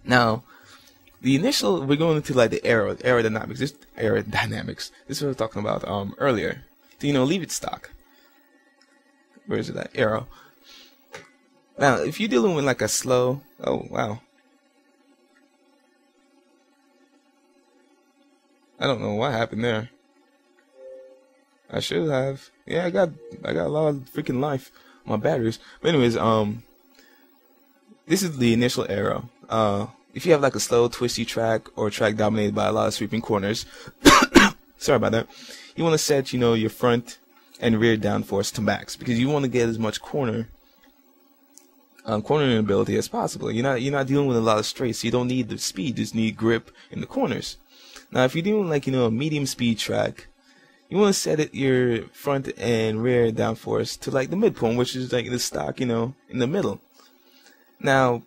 Now, the initial, we're going into like the aerodynamics. This aerodynamics. This is what I was talking about earlier. To, you know, leave it stock. Where is it at? Aero. Now, if you're dealing with like a slow, oh wow, I don't know what happened there. I should have. Yeah, I got a lot of freaking life on my batteries. But anyways, this is the initial aero. If you have like a slow, twisty track or a track dominated by a lot of sweeping corners, sorry about that. You want to set, you know, your front and rear downforce to max because you want to get as much cornering ability as possible. You're not dealing with a lot of straight, so you don't need the speed. You just need grip in the corners. Now, if you're doing like, you know, a medium speed track, you want to set your front and rear downforce to like the midpoint, which is like the stock, you know, in the middle. Now,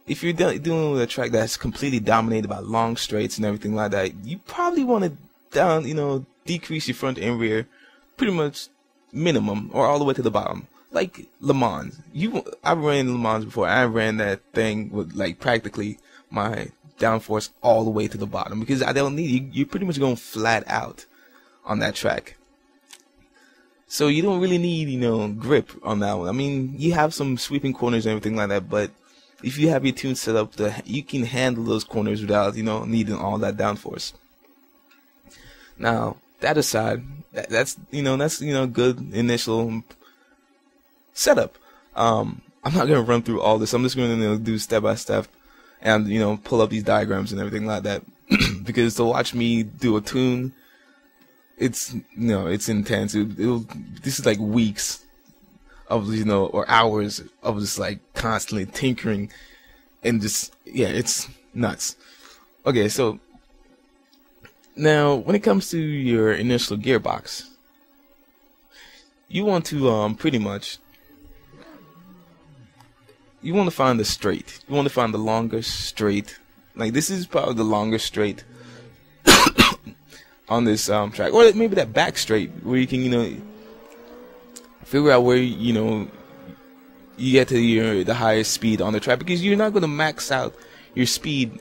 if you're dealing with a track that's completely dominated by long straights and everything like that, you probably want to decrease your front and rear pretty much minimum or all the way to the bottom. Like Le Mans. I've ran Le Mans before. I ran that thing with like practically my downforce all the way to the bottom because I don't need you're pretty much going flat out on that track. So you don't really need, you know, grip on that one. I mean, you have some sweeping corners and everything like that, but if you have your tune set up, you can handle those corners without, you know, needing all that downforce. Now, that aside, that's good initial setup. I'm not gonna run through all this. I'm just gonna do step by step and, you know, pull up these diagrams and everything like that because to watch me do a tune, it's intense. This is like weeks of, you know, or hours of just like constantly tinkering and just, yeah, it's nuts. Okay, so now when it comes to your initial gearbox, you want to pretty much, you want to find the straight. You want to find the longest straight. Like this is probably the longest straight on this track, or maybe that back straight where you can, you know, figure out where, you know, you get to the highest speed on the track because you're not going to max out your speed.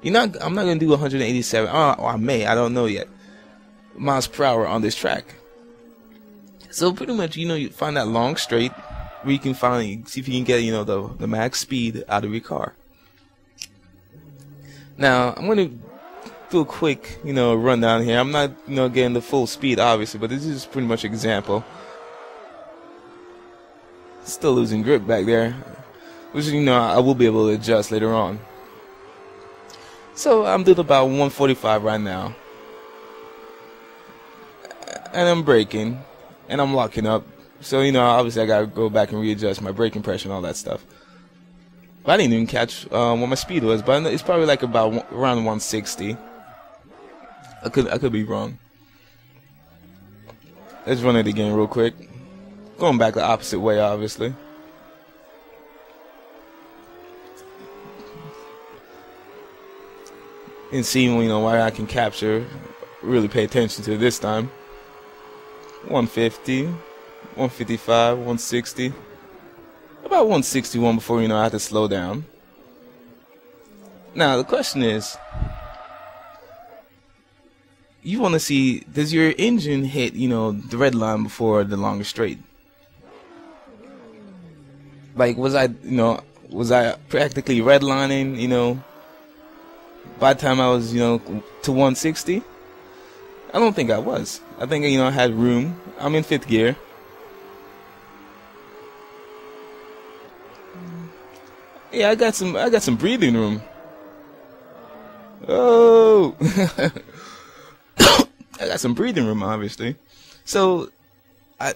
I'm not going to do 187. Or I may, I don't know yet, miles per hour on this track. So pretty much, you know, you find that long straight where you can see if you can get, you know, the max speed out of your car. Now I'm going to do a quick, you know, rundown here. I'm not, you know, getting the full speed obviously, but this is pretty much an example. Still losing grip back there, which, you know, I will be able to adjust later on. So I'm doing about 145 right now, and I'm braking, and I'm locking up. So, you know, obviously I gotta go back and readjust my braking pressure and all that stuff. But I didn't even catch what my speed was, but it's probably like about around 160. I could be wrong. Let's run it again real quick. Going back the opposite way, obviously. And seeing, you know, why I can capture, really pay attention to this time. 150, 155, 160. About 161 before, you know, I have to slow down. Now, the question is, you want to see, does your engine hit, you know, the red line before the longest straight? Like, was I practically redlining, you know, by the time I was, you know, to 160? I don't think I was. I think, you know, I had room. I'm in 5th gear. Yeah, I got some breathing room. Oh, I got some breathing room, obviously. So,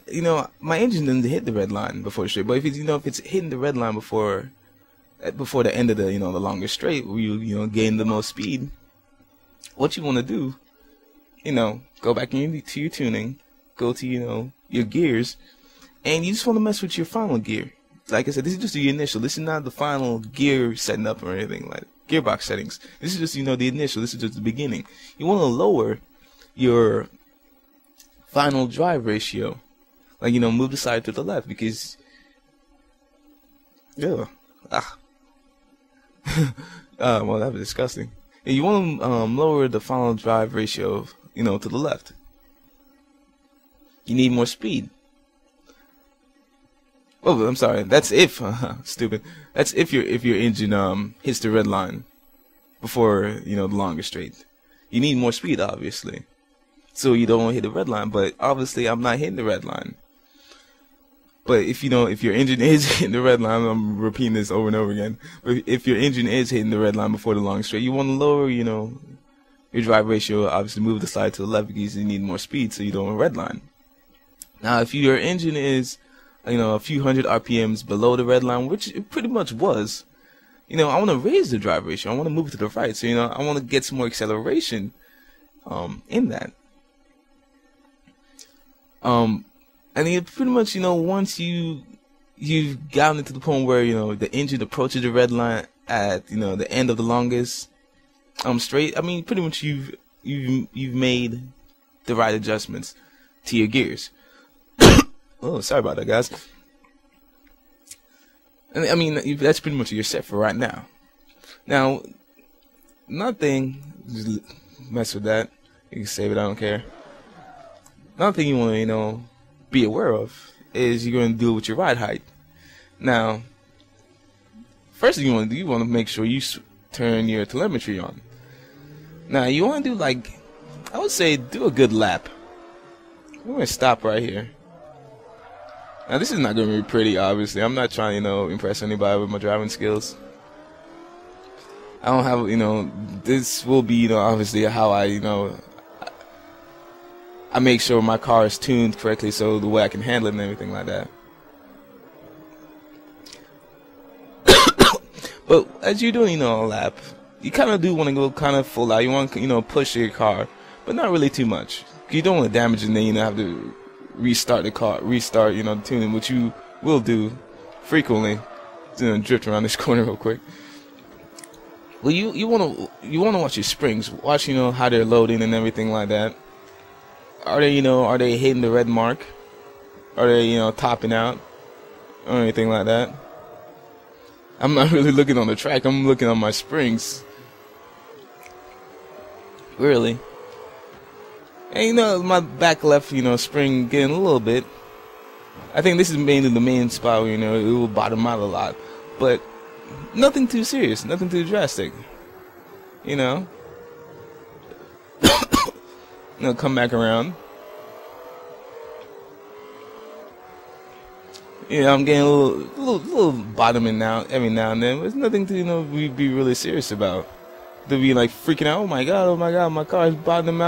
you know, my engine didn't hit the red line before the straight. But if it's, you know, if it's hitting the red line before the end of the, you know, the longest straight, where you know, gain the most speed, what you want to do, you know, go back into your tuning, go to, you know, your gears, and you just want to mess with your final gear. Like I said, this is just the initial. This is not the final gear setting up or anything like gearbox settings. This is just, you know, the initial. This is just the beginning. You want to lower your final drive ratio, like, you know, move the side to the left because, yeah, Well, that was disgusting. And you want to lower the final drive ratio, to the left. You need more speed. Oh, I'm sorry. That's if stupid. That's if your engine hits the red line before the longer straight. You need more speed, obviously, so you don't hit the red line. But obviously, I'm not hitting the red line. But if your engine is hitting the red line, I'm repeating this over and over again. But if your engine is hitting the red line before the long straight, you want to lower, your drive ratio. Obviously, move the slide to the left because you need more speed, so you don't red line. Now, if your engine is, a few hundred RPMs below the red line, which it pretty much was, I want to raise the drive ratio. I want to move it to the right, so I want to get some more acceleration, in that. And you pretty much, once you've gotten to the point where the engine approaches the red line at the end of the longest straight. I mean, pretty much you've made the right adjustments to your gears. Oh, sorry about that, guys. And I mean, that's pretty much what you're set for right now. Now, nothing. Just mess with that. You can save it. I don't care. Another thing you want to be aware of is you're going to deal with your ride height. Now, first thing you want to make sure you turn your telemetry on. Now, you want to do I would say do a good lap. We're going to stop right here. Now, this is not going to be pretty, obviously. I'm not trying to, impress anybody with my driving skills. I don't have, this will be, obviously how I make sure my car is tuned correctly so the way I can handle it and everything like that. But as you're doing, a lap, you kind of do want to go kind of full out. You want to, push your car, but not really too much. You don't want to damage it and then, have to restart the car, the tuning, which you will do frequently. Drift around this corner real quick. Well, you want to watch your springs, watch, how they're loading and everything like that. Are they hitting the red mark? Are they, topping out? Or anything like that? I'm not really looking on the track. I'm looking on my springs. Really. And, my back left, spring getting a little bit. I think this is mainly the main spot where, it will bottom out a lot. But nothing too serious. Nothing too drastic. Come back around. I'm getting a little bottoming now every now and then. There's nothing to be really serious about. To be freaking out. Oh my god, my car is bottoming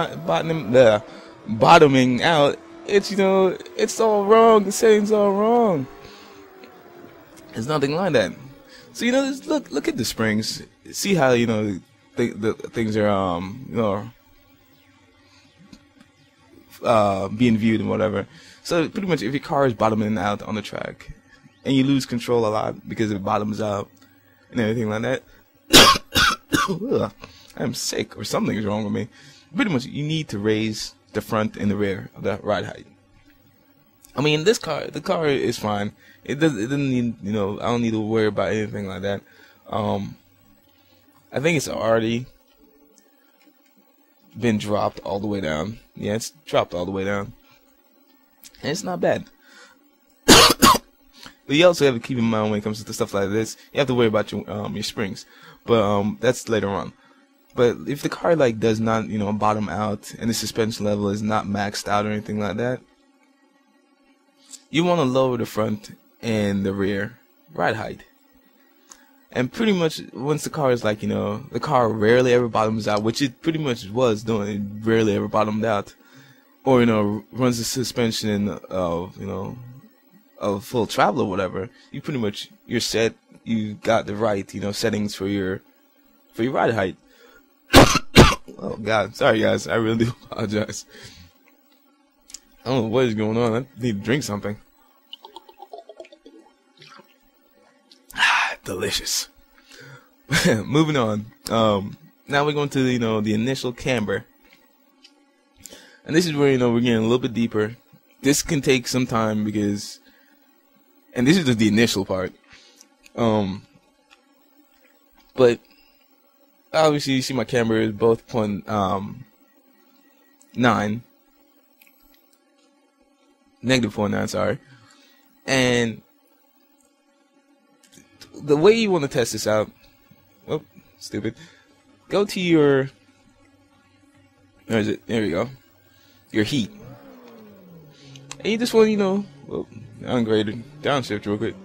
out. It's it's all wrong. The setting's all wrong. There's nothing like that. So just look at the springs. See how the things are being viewed and whatever. So pretty much if your car is bottoming out on the track and you lose control a lot because it bottoms out and everything like that, I'm sick or something is wrong with me. Pretty much you need to raise the front and the rear of the ride height. I mean, the car is fine. It doesn't need, I don't need to worry about anything like that. I think it's already been dropped all the way down. Yeah, it's dropped all the way down. And it's not bad. But you also have to keep in mind when it comes to stuff like this, you have to worry about your springs. But that's later on. But if the car does not, bottom out and the suspension level is not maxed out or anything like that, you want to lower the front and the rear ride height. And pretty much once the car is the car rarely ever bottoms out, which it pretty much was doing. It rarely ever bottomed out. Or, runs the suspension of, of full travel or whatever. You're set. You got the right, settings for your ride height. Oh God, sorry guys, I really do apologize. I don't know what is going on. I need to drink something. Delicious. Moving on. Now we're going to the initial camber, and this is where we're getting a little bit deeper. This can take some time because, and this is just the initial part. But obviously, you see my camera is both 0.9, negative 0.9, sorry. And the way you want to test this out, oh, stupid. Go to your, where is it? There we go. Your heat. And you just want, well, downgrade it, downshift real quick.